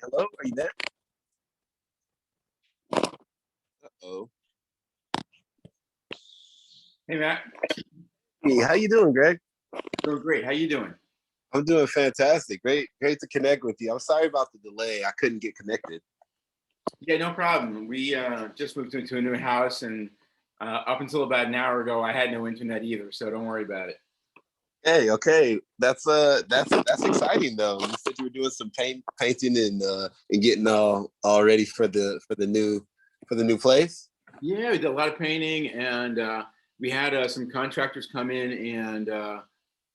Hello, are you there? Uh-oh. Hey, Matt. Hey, how you doing, Greg? Doing great. How you doing? I'm doing fantastic. Great to connect with you. I'm sorry about the delay. I couldn't get connected. Yeah, no problem. We just moved into a new house, and up until about an hour ago, I had no internet either. So don't worry about it. Hey, okay. That's exciting though. You said you were doing some painting and getting all ready for the new place. Yeah, we did a lot of painting, and we had some contractors come in and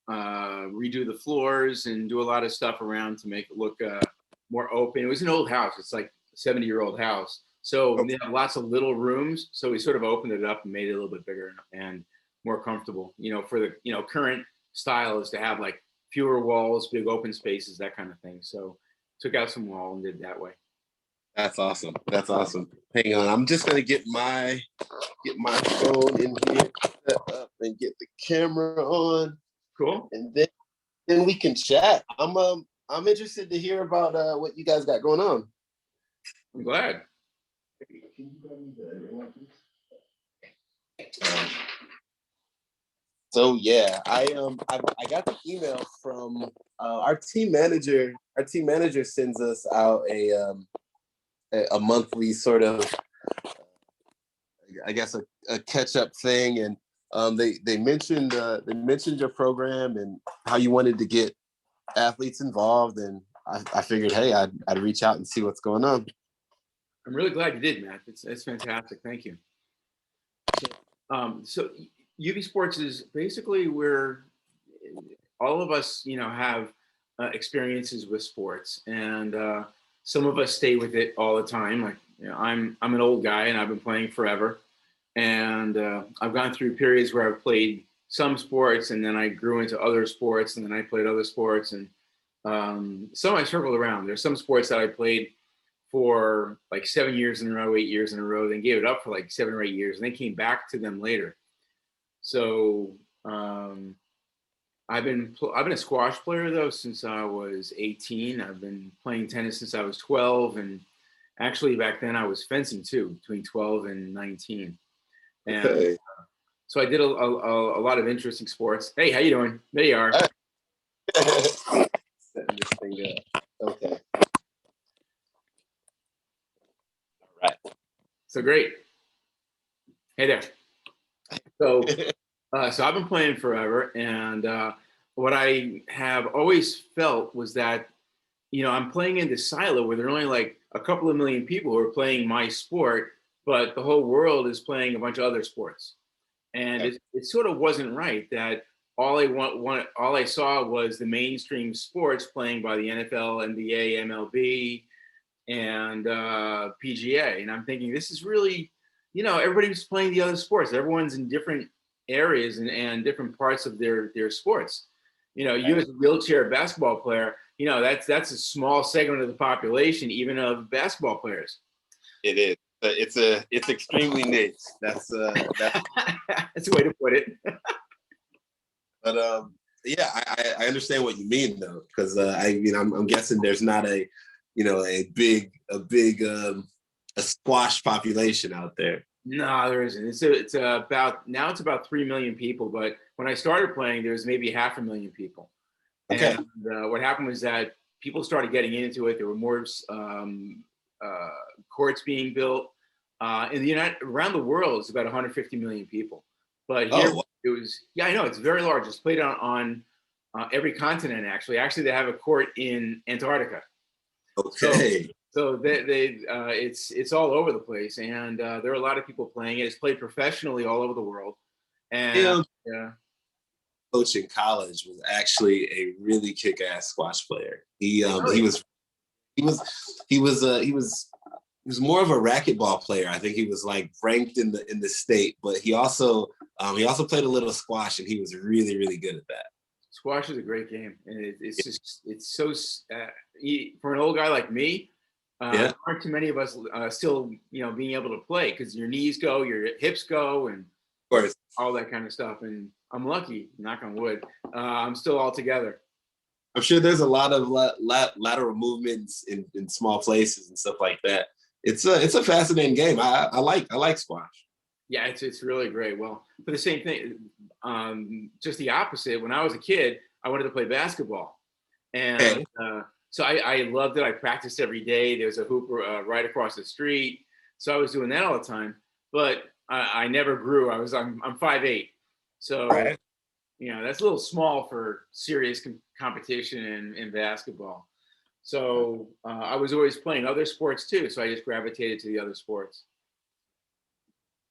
redo the floors and do a lot of stuff around to make it look more open. It was an old house. It's like a 70-year-old house. So they have lots of little rooms. So we sort of opened it up and made it a little bit bigger and more comfortable. For the current style is to have like fewer walls, big open spaces, that kind of thing. So took out some wall and did it that way. That's awesome. That's awesome. Hang on. I'm just gonna get my phone in here set up and get the camera on. Cool. And then we can chat. I'm interested to hear about what you guys got going on. I'm glad. So yeah, I got the email from our team manager. Our team manager sends us out a monthly sort of, I guess, a catch up thing, and they mentioned your program and how you wanted to get athletes involved, and I figured, hey, I'd reach out and see what's going on. I'm really glad you did, Matt. It's fantastic. Thank you. So UBsports is basically where all of us, have experiences with sports, and some of us stay with it all the time. Like, I'm an old guy and I've been playing forever, and I've gone through periods where I've played some sports, and then I grew into other sports, and then I played other sports, and some I circled around. There's some sports that I played for like 7 years in a row, 8 years in a row, then gave it up for like 7 or 8 years, and then came back to them later. So I've been a squash player though since I was 18. I've been playing tennis since I was 12, and actually back then I was fencing too, between 12 and 19. And Okay. so I did a lot of interesting sports. Hey, how you doing? There you are. Setting this thing up. Okay. All right. So great. Hey there. So I've been playing forever, and what I have always felt was that, I'm playing in this silo where there are only like a couple of million people who are playing my sport, but the whole world is playing a bunch of other sports. And it sort of wasn't right that all I saw was the mainstream sports playing by the NFL, NBA, MLB, and PGA. And I'm thinking, this is really, everybody's playing the other sports. Everyone's in different areas and different parts of their sports. You as a wheelchair basketball player, that's a small segment of the population, even of basketball players. It is. It's extremely niche. That's that's a way to put it. But yeah, I understand what you mean though, because I'm guessing there's not a big a squash population out there. No, there isn't. It's about 3 million people, but when I started playing, there was maybe 500,000 people. Okay. And what happened was that people started getting into it. There were more courts being built. Around the world, it's about 150 million people. But here it was, I know, it's very large. It's played on every continent, actually. Actually, they have a court in Antarctica. Okay. So it's all over the place, and there are a lot of people playing it. It's played professionally all over the world. And coach in college was actually a really kick-ass squash player. He was more of a racquetball player. I think he was like ranked in the state, but he also played a little squash, and he was really, really good at that. Squash is a great game, and it's so for an old guy like me. There aren't too many of us still, being able to play, because your knees go, your hips go, and of course, all that kind of stuff. And I'm lucky, knock on wood, I'm still all together. I'm sure there's a lot of lateral movements in small places and stuff like that. It's a fascinating game. I like squash. Yeah, it's really great. Well, for the same thing, just the opposite. When I was a kid, I wanted to play basketball, and Okay. so I loved it. I practiced every day. There was a hoop right across the street, so I was doing that all the time. But I never grew. I'm 5'8", so Right. that's a little small for serious competition in basketball. So I was always playing other sports too. So I just gravitated to the other sports.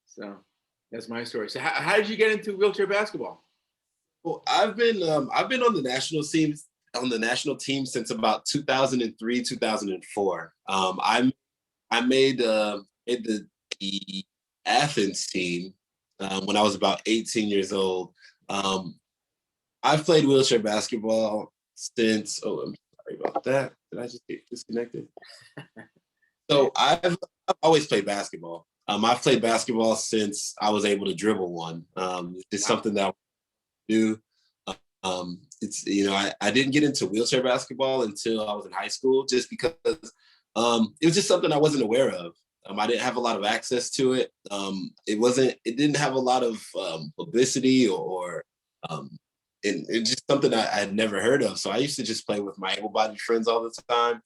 So that's my story. So how did you get into wheelchair basketball? Well, I've been on the national team since about 2003, 2004. I made the Athens team when I was about 18 years old. Um, I've played wheelchair basketball since. Oh, I'm sorry about that. Did I just get disconnected? So I've always played basketball. I've played basketball since I was able to dribble one. It's Wow. something that I do. It's I didn't get into wheelchair basketball until I was in high school, just because it was just something I wasn't aware of. I didn't have a lot of access to it. It didn't have a lot of publicity or and it's just something I had never heard of. So I used to just play with my able-bodied friends all the time,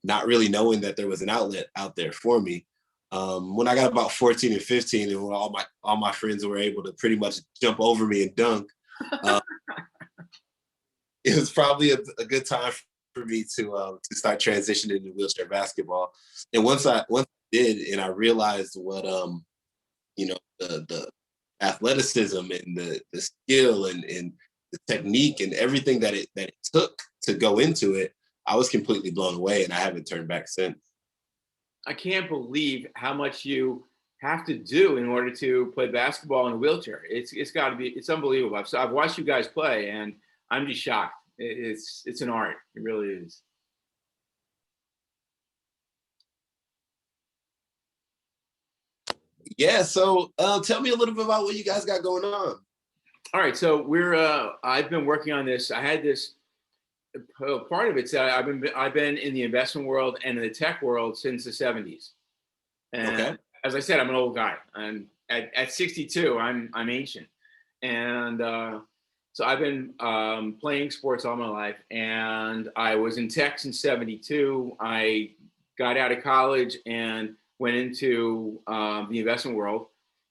not really knowing that there was an outlet out there for me. When I got about 14 and 15, and when all my friends were able to pretty much jump over me and dunk, uh, it was probably a good time for me to start transitioning to wheelchair basketball. And once I did, and I realized what the athleticism and the skill and the technique and everything that it took to go into it, I was completely blown away, and I haven't turned back since. I can't believe how much you have to do in order to play basketball in a wheelchair. It's got to be. It's unbelievable. I've watched you guys play, and I'm just shocked. It's an art. It really is. Yeah. So tell me a little bit about what you guys got going on. All right. So I've been working on this. I had this part of it. So I've been in the investment world and in the tech world since the '70s. And Okay. as I said, I'm an old guy. And at 62, I'm ancient. And so I've been playing sports all my life. And I was in tech in '72. I got out of college and went into the investment world.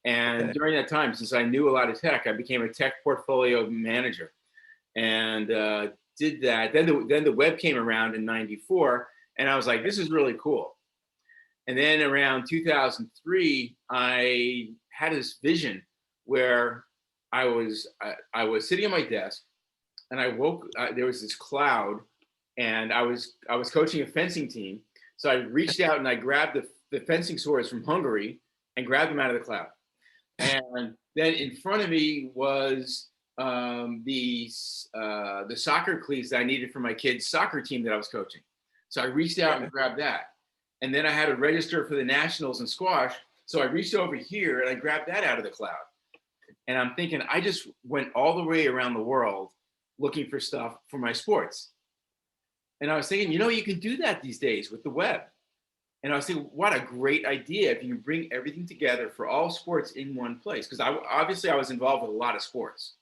And Okay. during that time, since I knew a lot of tech, I became a tech portfolio manager and did that. Then the web came around in '94, and I was like, this is really cool. And then around 2003, I had this vision where I was sitting at my desk, and I woke. There was this cloud, and I was coaching a fencing team. So I reached out and I grabbed the fencing swords from Hungary and grabbed them out of the cloud. And then in front of me was the soccer cleats that I needed for my kids' soccer team that I was coaching. So I reached out and grabbed that. And then I had to register for the nationals in squash. So I reached over here and I grabbed that out of the cloud. And I'm thinking, I just went all the way around the world looking for stuff for my sports. And I was thinking, you can do that these days with the web. And I was thinking, what a great idea if you bring everything together for all sports in one place. Because obviously I was involved with a lot of sports.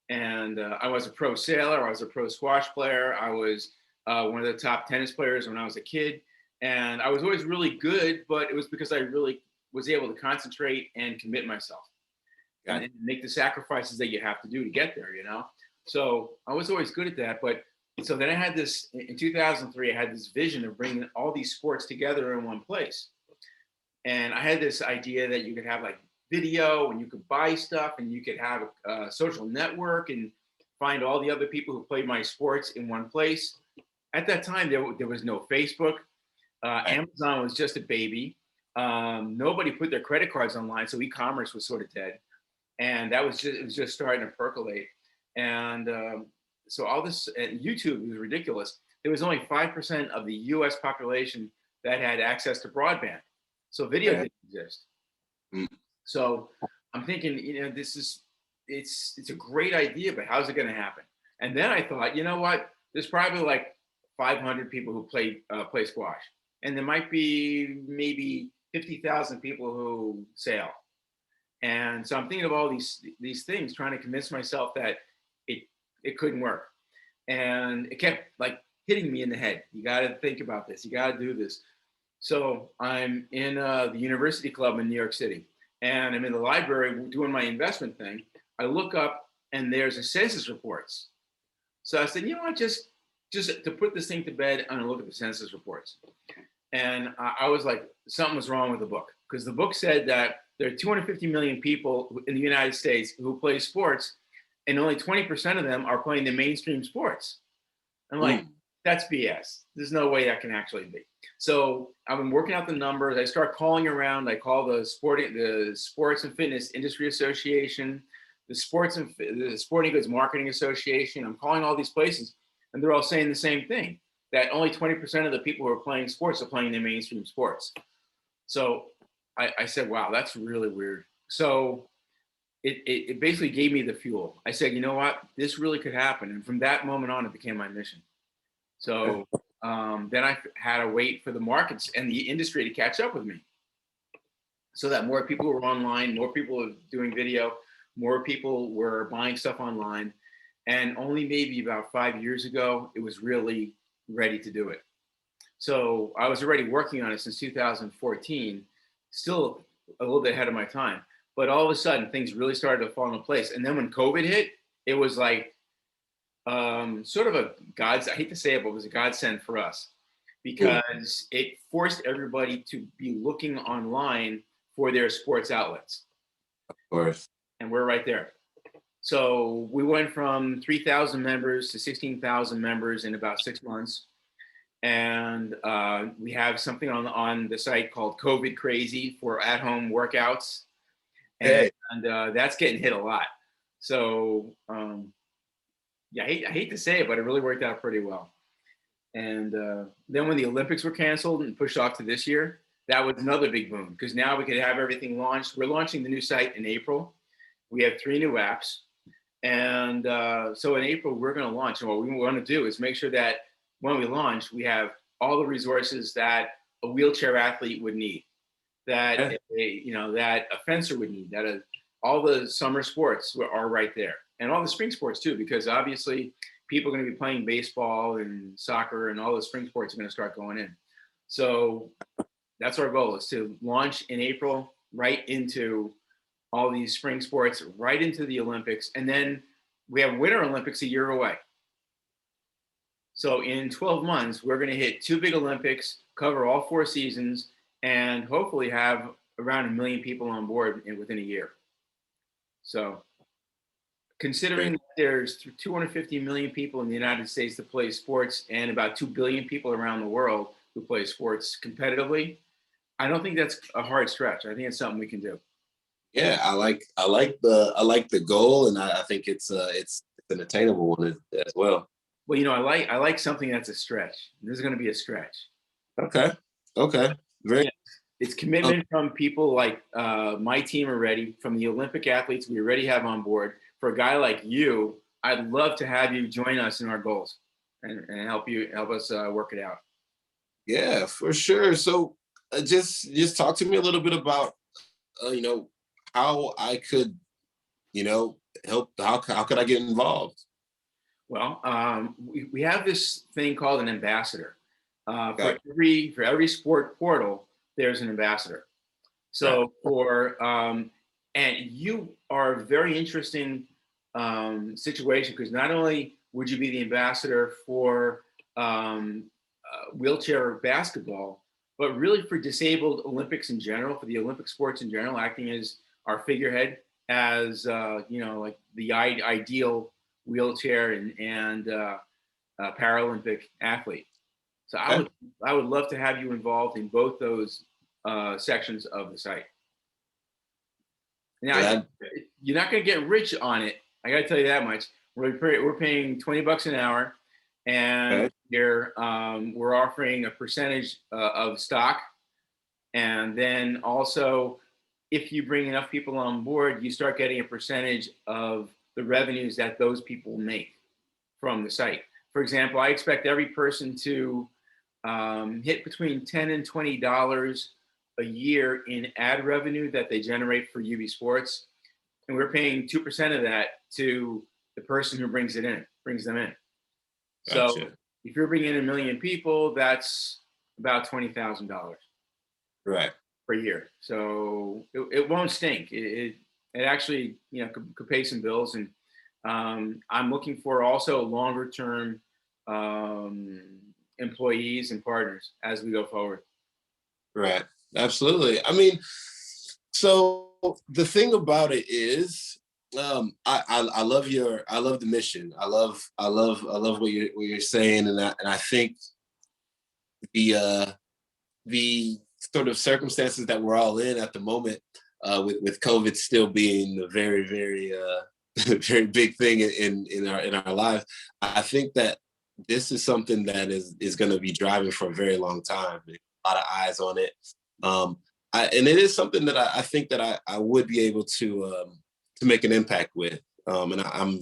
And I was a pro sailor, I was a pro squash player, I was one of the top tennis players when I was a kid. And I was always really good, but it was because I really was able to concentrate and commit myself and make the sacrifices that you have to do to get there. So I was always good at that. But so then I had this in 2003, I had this vision of bringing all these sports together in one place. And I had this idea that you could have like video and you could buy stuff and you could have a social network and find all the other people who played my sports in one place. At that time, there was no Facebook. Amazon was just a baby. Nobody put their credit cards online, so e-commerce was sort of dead. And it was just starting to percolate. And so all this, and YouTube was ridiculous. There was only 5% of the US population that had access to broadband. So video didn't exist. Mm. So I'm thinking, it's a great idea, but how's it going to happen? And then I thought, you know what? There's probably like 500 people who play squash, and there might be maybe 50,000 people who sail. And so I'm thinking of all these things, trying to convince myself that it it couldn't work. And it kept like hitting me in the head. You got to think about this. You got to do this. So I'm in the university club in New York City, and I'm in the library doing my investment thing. I look up, and there's a census reports. So I said, you know what, just to put this thing to bed, I'm gonna look at the census reports. And I was like, something was wrong with the book, because the book said that there are 250 million people in the United States who play sports, and only 20% of them are playing the mainstream sports. I'm like, that's BS. There's no way that can actually be. So I've been working out the numbers. I start calling around. I call the Sports and Fitness Industry Association, the Sporting Goods Marketing Association. I'm calling all these places, and they're all saying the same thing, that only 20% of the people who are playing sports are playing the mainstream sports. So I said, wow, that's really weird. So it basically gave me the fuel. I said, you know what, this really could happen. And from that moment on, it became my mission. So then I had to wait for the markets and the industry to catch up with me, so that more people were online, more people were doing video, more people were buying stuff online. And only maybe about 5 years ago, it was really ready to do it. So I was already working on it since 2014, still a little bit ahead of my time. But all of a sudden, things really started to fall into place. And then when COVID hit, it was like sort of a I hate to say it, but it was a godsend for us, because it forced everybody to be looking online for their sports outlets. Of course. And we're right there. So we went from 3,000 members to 16,000 members in about 6 months. And we have something on the site called COVID Crazy for at-home workouts. And that's getting hit a lot. So yeah, I hate to say it, but it really worked out pretty well. And then when the Olympics were canceled and pushed off to this year, that was another big boom, because now we could have everything launched. We're launching the new site in April. We have 3 new apps. And so in April, we're going to launch. And what we want to do is make sure that when we launch, we have all the resources that a wheelchair athlete would need, that that a fencer would need, that all the summer sports are right there, and all the spring sports too, because obviously people are going to be playing baseball and soccer, and all the spring sports are going to start going in. So that's our goal, is to launch in April right into all these spring sports, right into the Olympics. And then we have Winter Olympics a year away. So in 12 months, we're going to hit 2 big Olympics, cover all 4 seasons, and hopefully have around 1 million people on board within a year. So considering that there's 250 million people in the United States that play sports, and about 2 billion people around the world who play sports competitively, I don't think that's a hard stretch. I think it's something we can do. Yeah, I like the goal, and I think it's an attainable one as well. Well, I like something that's a stretch. This is going to be a stretch. Okay. Great. Yeah. It's commitment from people like my team already, from the Olympic athletes we already have on board. For a guy like you, I'd love to have you join us in our goals and help us work it out. Yeah, for sure. So just talk to me a little bit about how I could help. How could I get involved? Well, we have this thing called an ambassador. Okay. For every sport portal, there's an ambassador. So and you are a very interesting situation, because not only would you be the ambassador for wheelchair basketball, but really for disabled Olympics in general, for the Olympic sports in general, acting as our figurehead, as like the ideal wheelchair and Paralympic athlete. So I would love to have you involved in both those sections of the site. Now, you're not going to get rich on it. I got to tell you that much. We're paying $20 an hour, and we're offering a percentage of stock. And then also, if you bring enough people on board, you start getting a percentage of the revenues that those people make from the site. For example, I expect every person to hit between $10 and $20 a year in ad revenue that they generate for UBsports, and we're paying 2% of that to the person who brings them in. So Gotcha. if you're bringing in 1 million people, that's about $20,000 Right. per year. So it won't stink. It actually, could pay some bills. And I'm looking for also longer term employees and partners as we go forward. Right. Absolutely. I mean, so the thing about it is, I love the mission. I love what you're saying, and I think the sort of circumstances that we're all in at the moment, with COVID still being a very, very very big thing in our lives. I think that this is something that is going to be driving for a very long time. A lot of eyes on it. And it is something that I think that I would be able to make an impact with. And I'm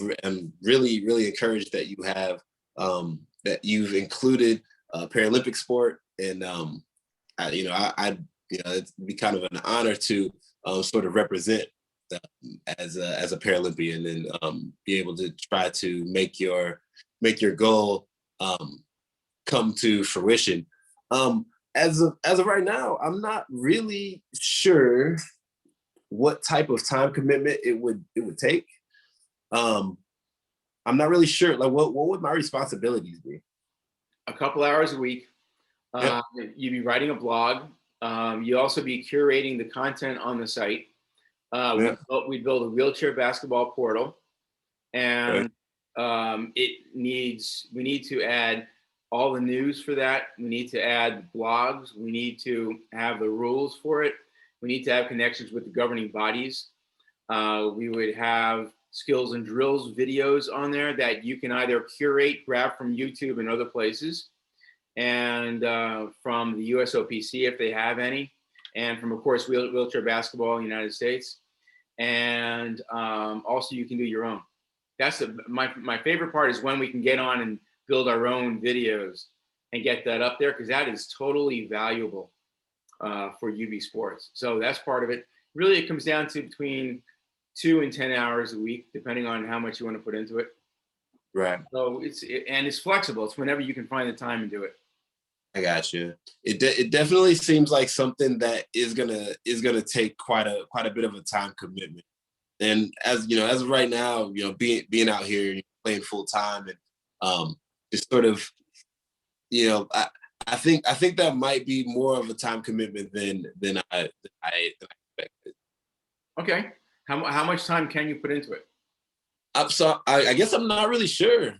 really, really encouraged that you have that you've included Paralympic sport, and it'd be kind of an honor to sort of represent as a Paralympian, and be able to try to make your goal come to fruition. As of right now, I'm not really sure what type of time commitment it would take. I'm not really sure. Like, what would my responsibilities be? A couple hours a week. Yep. You'd be writing a blog. You'd also be curating the content on the site. We'd build a wheelchair basketball portal, and we need to add all the news for that. We need to add blogs. We need to have the rules for it. We need to have connections with the governing bodies. We would have skills and drills videos on there that you can either curate, grab from YouTube and other places, and from the USOPC if they have any, and from, of course, wheelchair basketball in the United States. And also you can do your own. That's my favorite part, is when we can get on and build our own videos and get that up there, because that is totally valuable for UBsports. So that's part of it. Really, it comes down to between 2 and 10 hours a week, depending on how much you want to put into it. Right. So it's flexible. It's whenever you can find the time and do it. I got you. It definitely seems like something that is gonna take quite a bit of a time commitment. And as of right now, being out here playing full time, and just sort of, I think that might be more of a time commitment than I expected. Okay. How much time can you put into it? I guess I'm not really sure.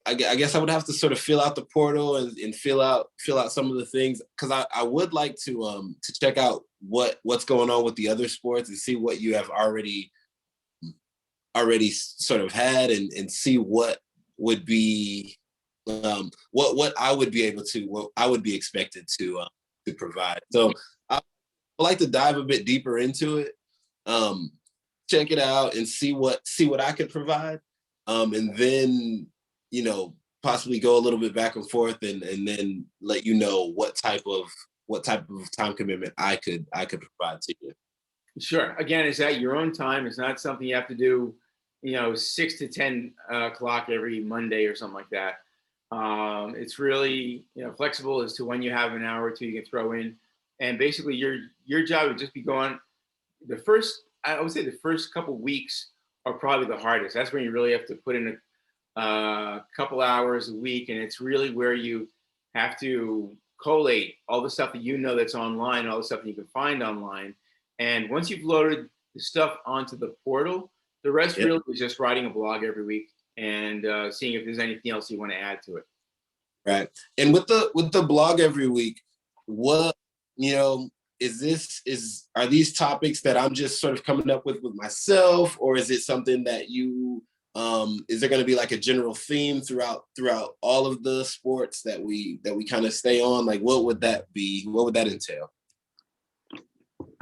I guess I would have to sort of fill out the portal and fill out some of the things, because I would like to check out what's going on with the other sports and see what you have already sort of had, and see what would be what I would be able to, what I would be expected to provide. So I would like to dive a bit deeper into it, check it out, and see what I could provide, and then possibly go a little bit back and forth, and then let you know what type of time commitment I could provide to you. Sure. Again, it's at your own time. It's not something you have to do, 6 to 10 o'clock every Monday or something like that. It's really, flexible as to when you have an hour or two you can throw in. And basically your job would just be going, I would say the first couple weeks are probably the hardest. That's when you really have to put in a couple hours a week. And it's really where you have to collate all the stuff that that's online, all the stuff that you can find online. And once you've loaded the stuff onto the portal, the rest really is just writing a blog every week and seeing if there's anything else you want to add to it. Right. And with the blog every week, what, are these topics that I'm just sort of coming up with myself, or is it something that is there going to be like a general theme throughout all of the sports that we kind of stay on? Like, what would that be? What would that entail?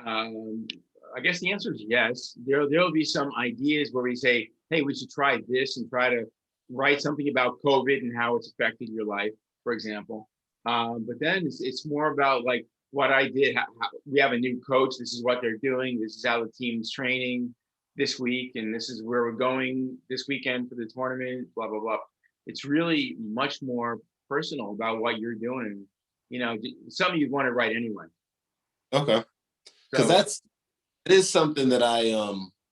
I guess the answer is yes. There'll be some ideas where we say, hey, we should try this and try to write something about COVID and how it's affected your life, for example. But then it's more about like what I did. We have a new coach. This is what they're doing. This is how the team's training this week, and this is where we're going this weekend for the tournament. Blah blah blah. It's really much more personal about what you're doing. You know, something you want to write anyway. Okay. Because So it is something that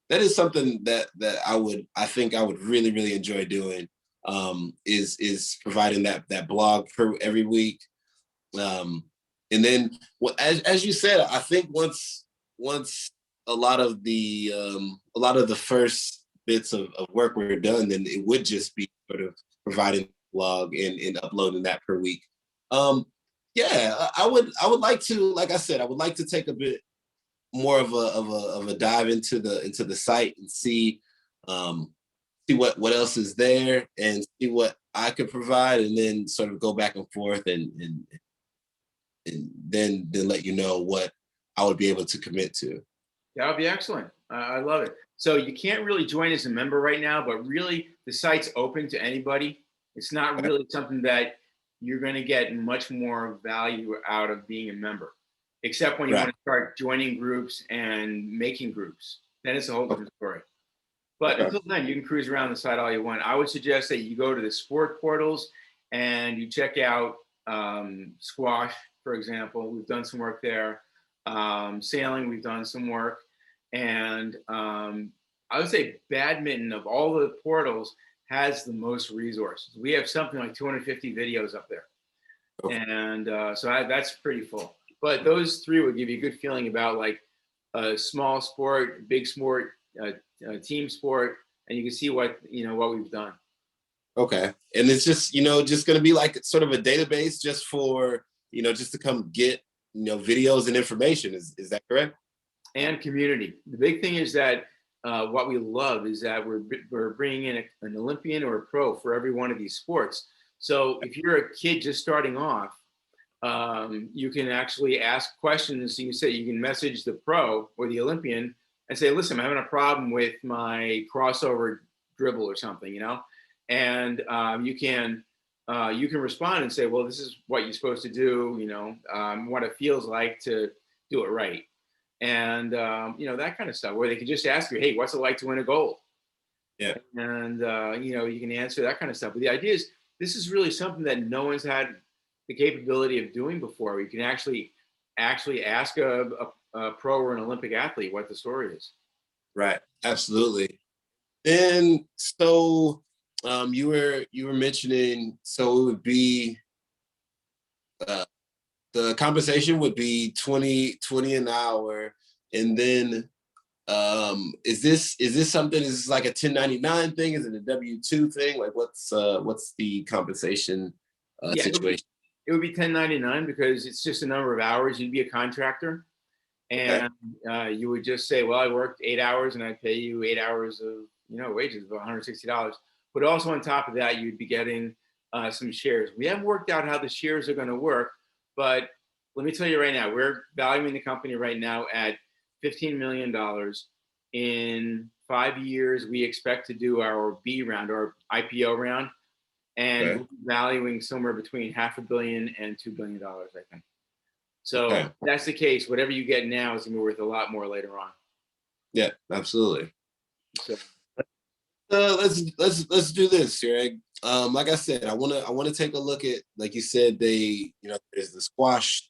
that is something that I think I would really enjoy doing, is providing that blog for every week. And then as you said, I think once a lot of the first bits of work were done, then it would just be sort of providing blog and uploading that per week. Yeah, I would like to, like I said, I would like to take a bit more of a dive into the site and see what else is there and see what I could provide, and then sort of go back and forth and then let you know what I would be able to commit to. that would be excellent. I love it. So you can't really join as a member right now, but really the site's open to anybody. It's not really something that you're going to get much more value out of being a member, except when you want to start joining groups and making groups. Then it's a whole different story. But until then, you can cruise around the site all you want. I would suggest that you go to the sport portals and you check out squash, for example. We've done some work there. Sailing, we've done some work. And I would say badminton, of all the portals, has the most resources. We have something like 250 videos up there. And so that's pretty full. But those three would give you a good feeling about like a small sport, big sport, team sport, and you can see what we've done. Okay. And it's just, just going to be like sort of a database just for, just to come get, videos and information. Is that correct? And community. The big thing is that what we love is that we're bringing in an Olympian or a pro for every one of these sports. So if you're a kid just starting off, you can actually ask questions. You can message the pro or the Olympian and say, listen, I'm having a problem with my crossover dribble or something, and you can respond and say, well, this is what you're supposed to do, what it feels like to do it right. And, that kind of stuff, where they can just ask you, hey, what's it like to win a gold? Yeah. And, you can answer that kind of stuff. But the idea is, this is really something that no one's had the capability of doing before. You can actually ask a pro or an Olympic athlete what the story is. Right. Absolutely. And so you were mentioning, so it would be the compensation would be 20 an hour. And then is this something, is this like a 1099 thing? Is it a W-2 thing? Like what's the compensation situation? It would be 1099 because it's just a number of hours. You'd be a contractor, and you would just say, well, I worked 8 hours and I pay you 8 hours of wages of $160. But also on top of that, you'd be getting some shares. We haven't worked out how the shares are going to work, but let me tell you right now, we're valuing the company right now at $15 million. In 5 years, we expect to do our B round, or IPO round, and we're valuing somewhere between $500 million and $2 billion, I think. So if that's the case, whatever you get now is going to be worth a lot more later on. Yeah, absolutely. So let's do this, Greg. Like I said, I want to take a look at, like you said, there's the squash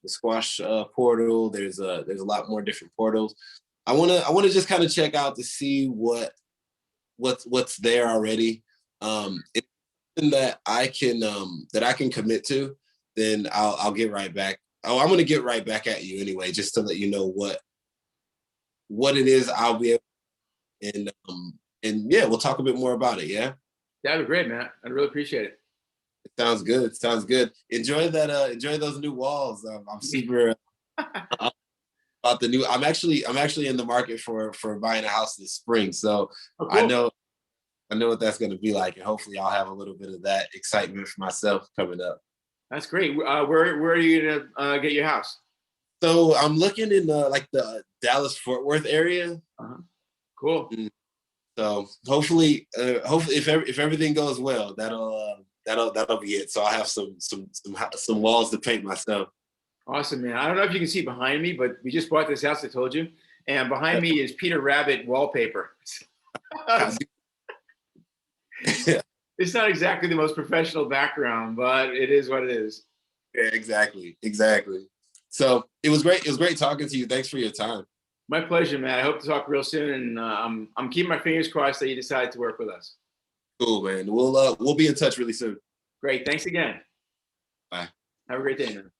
portal. There's a lot more different portals. I want to just kind of check out to see what's there already. If something that I can commit to, then I'll get right back. Oh, I'm going to get right back at you anyway, just to let you know what it is I'll be able, and yeah, we'll talk a bit more about it. Yeah. That'd be great, Matt. I'd really appreciate it. It sounds good. It sounds good. Enjoy that. Enjoy those new walls. I'm super about the new. I'm actually in the market for buying a house this spring. So cool. I know what that's going to be like, and hopefully I'll have a little bit of that excitement for myself coming up. That's great. Where are you gonna get your house? So I'm looking in like the Dallas Fort Worth area. Cool. So hopefully if everything goes well, that'll be it. So I have some walls to paint myself. Awesome, man. I don't know if you can see behind me, but we just bought this house, I told you. And behind me is Peter Rabbit wallpaper. It's not exactly the most professional background, but it is what it is. Yeah, exactly. So it was great. It was great talking to you. Thanks for your time. My pleasure, man. I hope to talk real soon, and I'm keeping my fingers crossed that you decide to work with us. Cool, man. We'll be in touch really soon. Great. Thanks again. Bye. Have a great day, man.